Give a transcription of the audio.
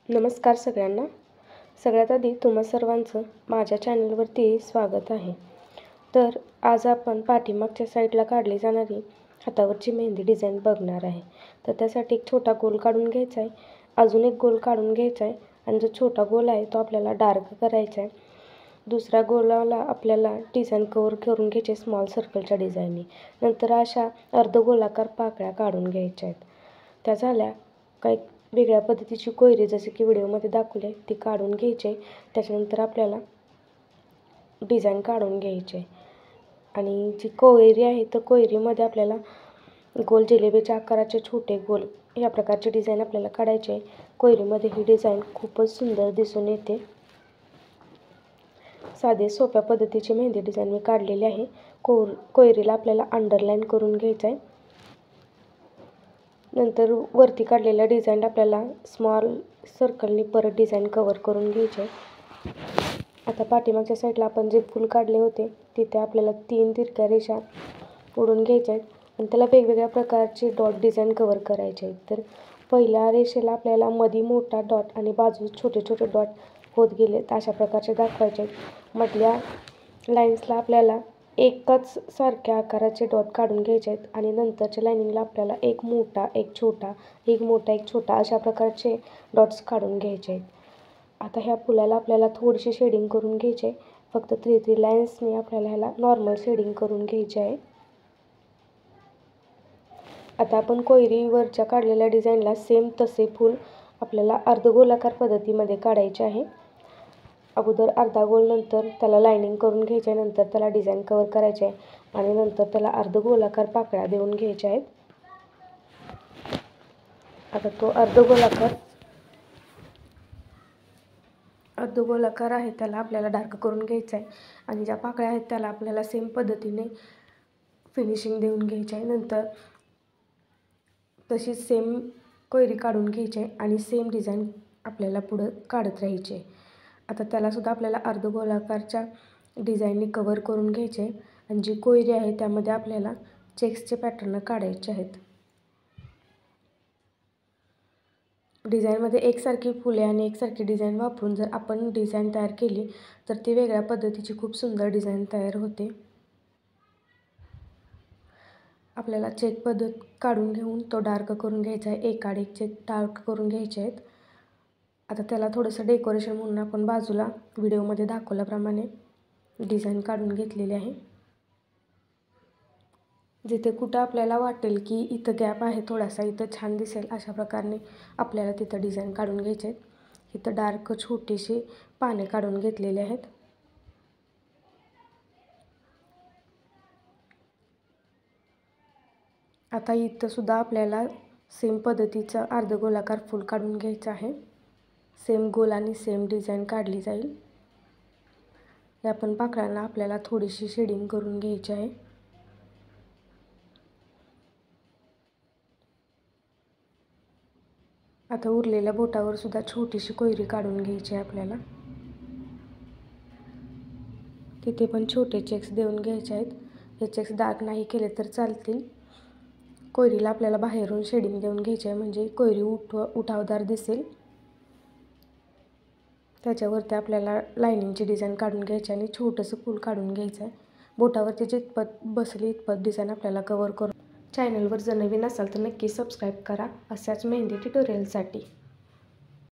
नमस्कार सगळ्यांना. सगळ्यात आधी तुम्हा सर्वांचं माझ्या चॅनलवरती स्वागत आहे. तर आज आपण पाठीमागच्या साईडला काढली जाणारी हातावरची मेहंदी डिझाईन बघणार आहे. तर त्यासाठी एक छोटा गोल काढून घ्यायचा आहे, अजून एक गोल काढून घ्यायचा आहे आणि जो छोटा गोल आहे तो आपल्याला डार्क करायचा आहे. दुसऱ्या गोलाला आपल्याला डिझाईन कवर करून घ्यायचे स्मॉल सर्कलच्या डिझाईनने. नंतर अशा अर्धगोलाकार पाकळ्या काढून घ्यायच्या आहेत. त्या झाल्या काही वेगळ्या पद्धतीची कोयरी जसे की व्हिडिओमध्ये दाखवले ती काढून घ्यायची. त्याच्यानंतर आपल्याला डिझाईन काढून घ्यायचे आणि जी कोयरी आहे तर कोयरीमध्ये आपल्याला गोल जिलेबीच्या आकाराचे छोटे गोल या प्रकारचे डिझाईन आपल्याला काढायचे. कोयरीमध्ये ही डिझाईन खूपच सुंदर दिसून येते. साधे सोप्या पद्धतीची मेहंदी डिझाईन मी काढलेली आहे. कोयरीला आपल्याला अंडरलाईन करून घ्यायचं आहे. नंतर वरती काढलेल्या डिझाईन आपल्याला स्मॉल सर्कलनी परत डिझाईन कवर करून घ्यायचे. आता पाठीमागच्या साईडला आपण जे फूल काढले होते तिथे आपल्याला 3 तिरक्या रेषा ओढून घ्यायच्या आहेत आणि त्याला वेगवेगळ्या प्रकारचे डॉट डिझाईन कवर करायचे आहेत. तर पहिल्या रेषेला आपल्याला मध्ये मोठा डॉट आणि बाजूस छोटे छोटे डॉट होत गेले तर अशा प्रकारचे दाखवायचे आहेत. मधल्या लाईन्सला आपल्याला एकच सारख्या आकाराचे डॉट काढून घ्यायचे आहेत आणि नंतरच्या लाईनिंगला आपल्याला एक मोठा एक छोटा एक मोठा एक छोटा अशा प्रकारचे डॉट्स काढून घ्यायचे आहेत. आता ह्या फुलाला आपल्याला थोडीशी शेडिंग करून घ्यायची आहे. फक्त 3 लाईन्सने आपल्याला ह्याला नॉर्मल शेडिंग करून घ्यायची आहे. आता आपण कोयरीवरच्या काढलेल्या डिझाईनला सेम तसे फूल आपल्याला अर्धगोलाकार पद्धतीमध्ये काढायचे आहे. अगोदर अर्धा गोल, नंतर त्याला लायनिंग करून घ्यायचे, नंतर त्याला डिझाईन कवर करायचे आहे आणि नंतर त्याला अर्धगोलाकार पाकळ्या देऊन घ्यायच्या आहेत. आता तो अर्धगोलाकार आहे त्याला आपल्याला डार्क करून घ्यायचा आहे आणि ज्या पाकळ्या आहेत त्याला आपल्याला सेम पद्धतीने फिनिशिंग देऊन घ्यायचे आहे. नंतर तशीच सेम कोयरी काढून घ्यायची आहे आणि सेम डिझाईन आपल्याला पुढं काढत राहायचे. आता त्यालासुद्धा आपल्याला अर्धगोलाकारच्या डिझाईनने कवर करून घ्यायचे आणि जी कोयरी आहे त्यामध्ये आपल्याला चेक्सचे पॅटर्न काढायचे आहेत. डिझाईनमध्ये एकसारखी फुले आणि एकसारखी डिझाईन वापरून जर आपण डिझाईन तयार केली तर ती वेगळ्या पद्धतीची खूप सुंदर डिझाईन तयार होते. आपल्याला चेक पद्धत काढून घेऊन तो डार्क करून घ्यायचा आहे. एक आड एक चेक डार्क करून घ्यायचे आहेत. आता त्याला थोडंसं डेकोरेशन म्हणून आपण बाजूला व्हिडिओमध्ये दाखवल्याप्रमाणे डिझाईन काढून घेतलेली आहे. जिथे कुठं आपल्याला वाटेल की इथं गॅप आहे थोडासा, इथं छान दिसेल अशा प्रकारे आपल्याला तिथं डिझाईन काढून घ्यायचे आहेत. इथं डार्क छोटीशी पाने काढून घेतलेली आहेत. आता इथं सुद्धा आपल्याला सेम पद्धतीचं अर्धगोलाकार फूल काढून घ्यायचं आहे. सेम गोल आणि सेम डिझाईन काढली जाईल. या पण पाकळ्यांना आपल्याला थोडीशी शेडिंग करून घ्यायची आहे. आता उरलेल्या बोटावर सुद्धा छोटीशी कोयरी काढून घ्यायची आहे आपल्याला. तिथे पण छोटे चेक्स देऊन घ्यायचे आहेत. हे चेक्स डार्क नाही केले तर चालतील. कोयरीला आपल्याला बाहेरून शेडिंग देऊन घ्यायची आहे म्हणजे कोयरी उठावदार दिसेल. त्याच्यावरती आपल्याला लायनिंगची डिझाईन काढून घ्यायची आणि छोटंसं फूल काढून घ्यायचं आहे. बोटावरती जितपत बसली इतपत डिझाईन आपल्याला कवर करून. चॅनलवर जर नवीन असाल तर नक्की सबस्क्राईब करा अशाच मेहंदी ट्युटोरियलसाठी.